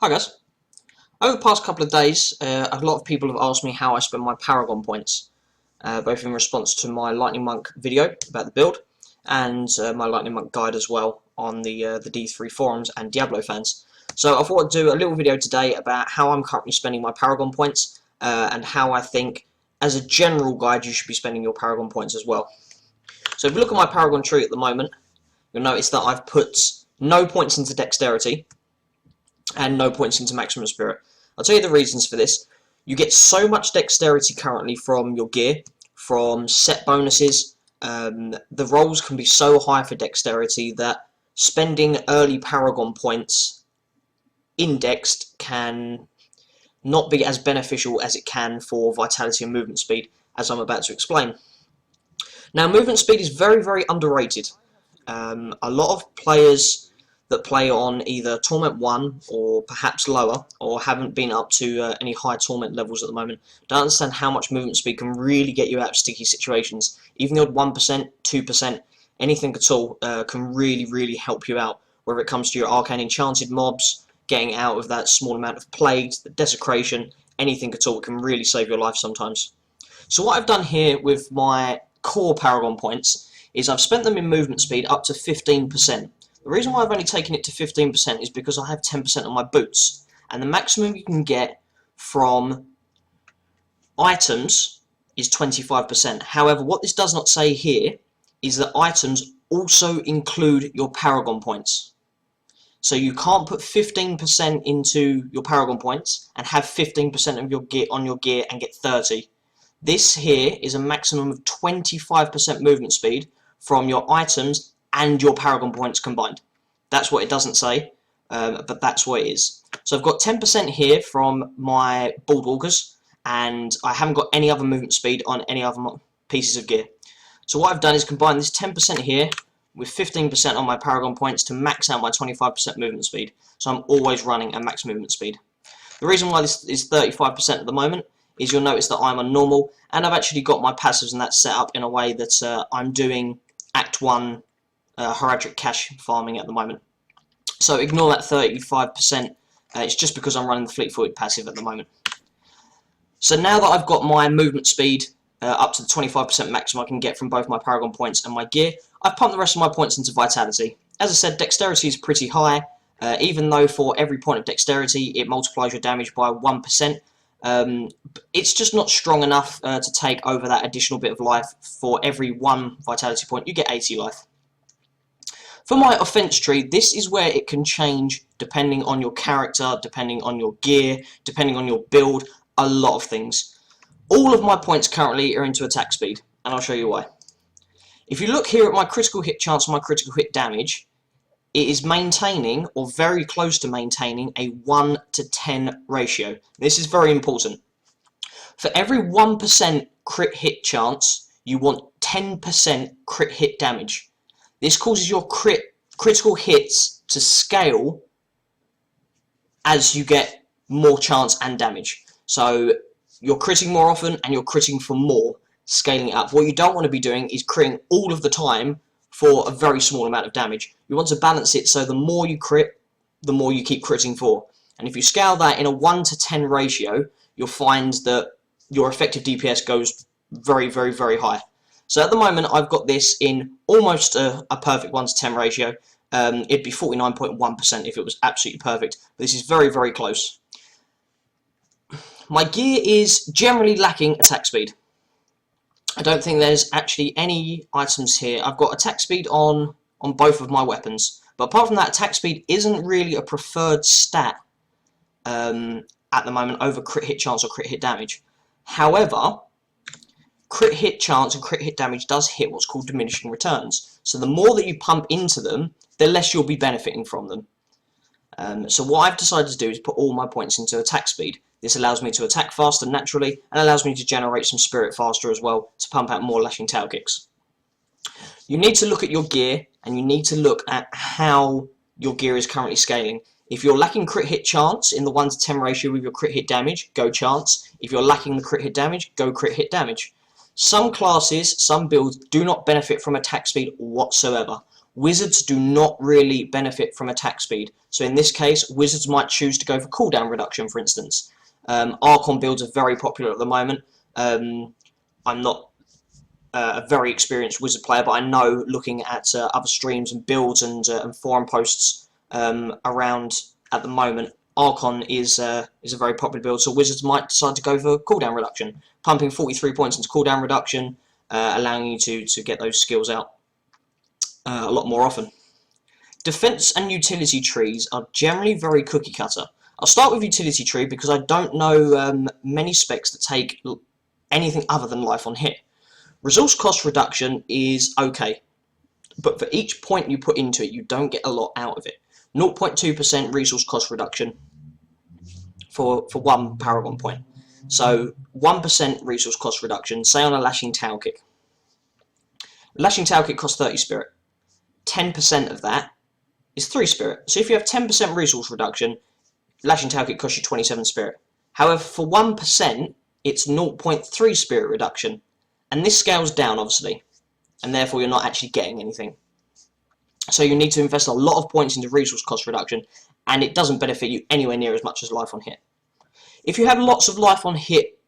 Hi guys. Over the past couple of days, a lot of people have asked me how I spend my Paragon points, both in response to my Lightning Monk video about the build and my Lightning Monk guide as well on the D3 forums and Diablo fans. So I thought I'd do a little video today about how I'm currently spending my Paragon points and how I think, as a general guide, you should be spending your Paragon points as well. So if you look at my Paragon tree at the moment, you'll notice that I've put no points into Dexterity and no points into Maximum Spirit. I'll tell you the reasons for this. You get so much Dexterity currently from your gear, from set bonuses. The rolls can be so high for Dexterity that spending early Paragon points indexed can not be as beneficial as it can for Vitality and Movement Speed, as I'm about to explain. Now, Movement Speed is very, very underrated. A lot of players that play on either Torment 1 or perhaps lower, or haven't been up to any high Torment levels at the moment, don't understand how much movement speed can really get you out of sticky situations. Even the odd 1%, 2%, anything at all can really, really help you out, whether it comes to your Arcane Enchanted mobs, getting out of that small amount of Plagues, the Desecration, anything at all can really save your life sometimes. So what I've done here with my core Paragon points is I've spent them in movement speed up to 15%. The reason why I've only taken it to 15% is because I have 10% on my boots, and the maximum you can get from items is 25%. However, what this does not say here is that items also include your Paragon points. So you can't put 15% into your Paragon points and have 15% of your gear on your gear and get 30. This here is a maximum of 25% movement speed from your items and your Paragon points combined. That's what it doesn't say, but that's what it is. So I've got 10% here from my Boardwalkers, and I haven't got any other movement speed on any other pieces of gear. So what I've done is combine this 10% here with 15% on my Paragon points to max out my 25% movement speed. So I'm always running at max movement speed. The reason why this is 35% at the moment is you'll notice that I'm on normal, and I've actually got my passives and that set up in a way that I'm doing Act 1 Heraldric Cash farming at the moment. So ignore that 35%, it's just because I'm running the Fleet-Footed passive at the moment. So now that I've got my movement speed up to the 25% maximum I can get from both my Paragon points and my gear, I've pumped the rest of my points into Vitality. As I said, Dexterity is pretty high, even though for every point of Dexterity it multiplies your damage by 1%. It's just not strong enough to take over that additional bit of life. For every 1 Vitality point you get 80 life. For my offense tree, this is where it can change depending on your character, depending on your gear, depending on your build, a lot of things. All of my points currently are into attack speed, and I'll show you why. If you look here at my critical hit chance and my critical hit damage, it is maintaining, or very close to maintaining, a 1 to 10 ratio. This is very important. For every 1% crit hit chance, you want 10% crit hit damage. This causes your critical hits to scale as you get more chance and damage. So you're critting more often and you're critting for more, scaling it up. What you don't want to be doing is critting all of the time for a very small amount of damage. You want to balance it so the more you crit, the more you keep critting for. And if you scale that in a 1 to 10 ratio, you'll find that your effective DPS goes very, very, very high. So at the moment, I've got this in almost a perfect 1 to 10 ratio. It'd be 49.1% if it was absolutely perfect. But this is very, very close. My gear is generally lacking attack speed. I don't think there's actually any items here. I've got attack speed on both of my weapons. But apart from that, attack speed isn't really a preferred stat at the moment over crit hit chance or crit hit damage. However, crit hit chance and crit hit damage does hit what's called diminishing returns. So the more that you pump into them, the less you'll be benefiting from them. So what I've decided to do is put all my points into attack speed. This allows me to attack faster naturally, and allows me to generate some spirit faster as well, to pump out more lashing tail kicks. You need to look at your gear, and you need to look at how your gear is currently scaling. If you're lacking crit hit chance in the 1 to 10 ratio with your crit hit damage, go chance. If you're lacking the crit hit damage, go crit hit damage. Some classes, some builds do not benefit from attack speed whatsoever. Wizards do not really benefit from attack speed. So in this case, wizards might choose to go for cooldown reduction, for instance. Archon builds are very popular at the moment. I'm not a very experienced wizard player, but I know, looking at other streams and builds and forum posts around at the moment, Archon is a very popular build, so wizards might decide to go for cooldown reduction, pumping 43 points into cooldown reduction, allowing you to get those skills out a lot more often. Defense and utility trees are generally very cookie cutter. I'll start with utility tree because I don't know many specs that take anything other than life on hit. Resource cost reduction is okay, but for each point you put into it, you don't get a lot out of it. 0.2% resource cost reduction for one Paragon point. So 1% resource cost reduction, say on a Lashing Tail Kick. Lashing Tail Kick costs 30 spirit. 10% of that is 3 spirit. So if you have 10% resource reduction, Lashing Tail Kick costs you 27 spirit. However, for 1%, it's 0.3 spirit reduction. And this scales down, obviously, and therefore you're not actually getting anything. So you need to invest a lot of points into resource cost reduction, and it doesn't benefit you anywhere near as much as life on hit. If you have lots of life on hit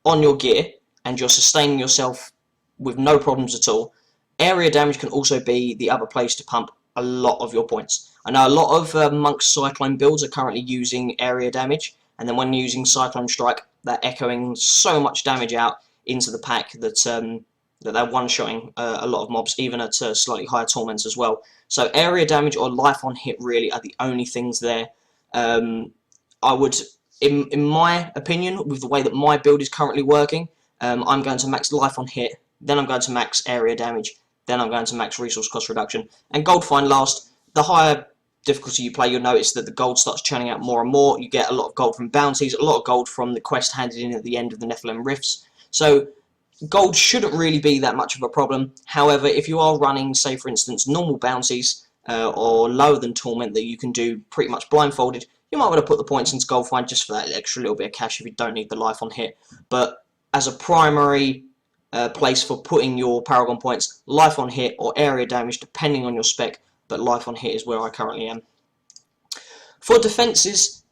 on your gear, and you're sustaining yourself with no problems at all, area damage can also be the other place to pump a lot of your points. I know a lot of Monk's Cyclone builds are currently using area damage, and then when using Cyclone Strike, they're echoing so much damage out into the pack that they're one-shotting a lot of mobs, even at slightly higher torments as well. So area damage or life on hit really are the only things there. I would, in my opinion, with the way that my build is currently working, I'm going to max life on hit, then I'm going to max area damage, then I'm going to max resource cost reduction, and gold find last. The higher difficulty you play, you'll notice that the gold starts churning out more and more. You get a lot of gold from bounties, a lot of gold from the quest handed in at the end of the Nephilim Rifts. So gold shouldn't really be that much of a problem. However, if you are running, say for instance, normal bounties or lower than torment that you can do pretty much blindfolded, you might want to put the points into gold find just for that extra little bit of cash if you don't need the life on hit. But as a primary place for putting your Paragon points, life on hit or area damage depending on your spec, but life on hit is where I currently am. For defenses,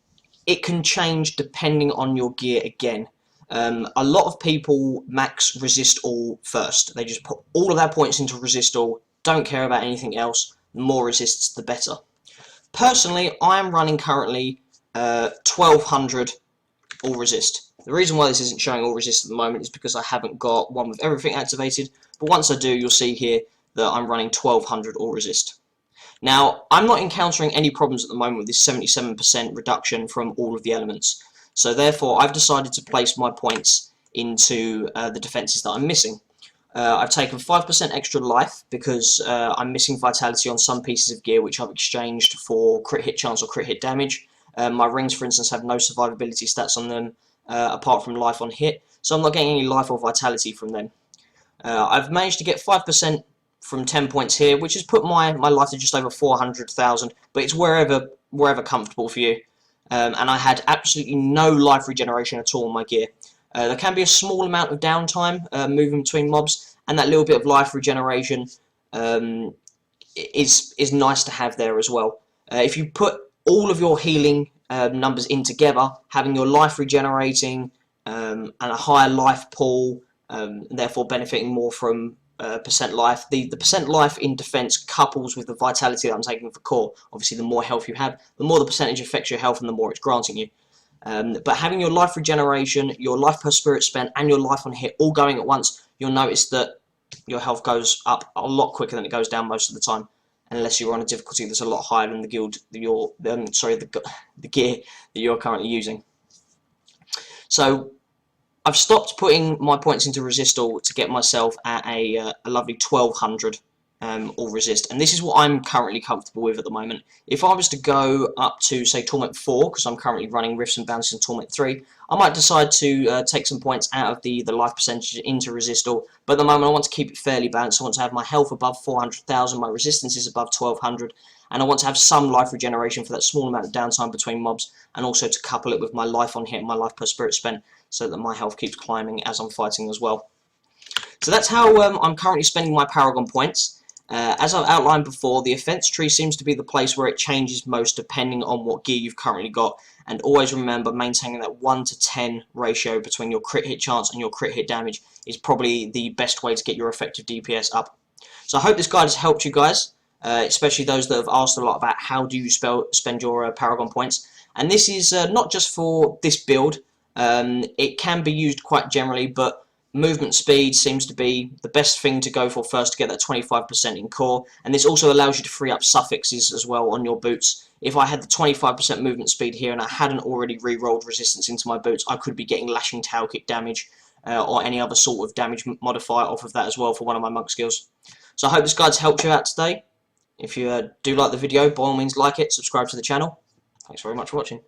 it can change depending on your gear again. A lot of people max resist all first. They just put all of their points into resist all, don't care about anything else. The more resists, the better. Personally, I am running currently 1200 all resist. The reason why this isn't showing all resist at the moment is because I haven't got one with everything activated, but once I do, you'll see here that I'm running 1200 all resist. Now, I'm not encountering any problems at the moment with this 77% reduction from all of the elements. So therefore, I've decided to place my points into the defences that I'm missing. I've taken 5% extra life because I'm missing vitality on some pieces of gear which I've exchanged for crit hit chance or crit hit damage. My rings, for instance, have no survivability stats on them apart from life on hit, so I'm not getting any life or vitality from them. I've managed to get 5% from 10 points here, which has put my life to just over 400,000, but it's wherever comfortable for you. And I had absolutely no life regeneration at all on my gear. There can be a small amount of downtime moving between mobs, and that little bit of life regeneration is nice to have there as well. If you put all of your healing numbers in together, having your life regenerating and a higher life pool, and therefore benefiting more from percent life. The percent life in defense couples with the vitality that I'm taking for core. Obviously, the more health you have, the more the percentage affects your health and the more it's granting you. But having your life regeneration, your life per spirit spent, and your life on hit all going at once, you'll notice that your health goes up a lot quicker than it goes down most of the time, unless you're on a difficulty that's a lot higher than the guild that you're, the gear that you're currently using. So I've stopped putting my points into resist all to get myself at a lovely 1200 all resist, and this is what I'm currently comfortable with at the moment. If I was to go up to, say, Torment 4, because I'm currently running Rifts and Bounties in Torment 3, I might decide to take some points out of the life percentage into resist all, but at the moment I want to keep it fairly balanced. I want to have my health above 400,000, my resistance is above 1200, and I want to have some life regeneration for that small amount of downtime between mobs, and also to couple it with my life on hit and my life per spirit spent, so that my health keeps climbing as I'm fighting as well. So that's how I'm currently spending my Paragon points. As I've outlined before, the offense tree seems to be the place where it changes most depending on what gear you've currently got, and always remember maintaining that 1 to 10 ratio between your crit hit chance and your crit hit damage is probably the best way to get your effective DPS up. So I hope this guide has helped you guys, especially those that have asked a lot about how do you spend your Paragon points. And this is not just for this build, it can be used quite generally, but movement speed seems to be the best thing to go for first to get that 25% in core, and this also allows you to free up suffixes as well on your boots. If I had the 25% movement speed here and I hadn't already re-rolled resistance into my boots, I could be getting lashing tail kick damage or any other sort of damage modifier off of that as well for one of my monk skills. So I hope this guide's helped you out today. If you do like the video, by all means like it, subscribe to the channel. Thanks very much for watching.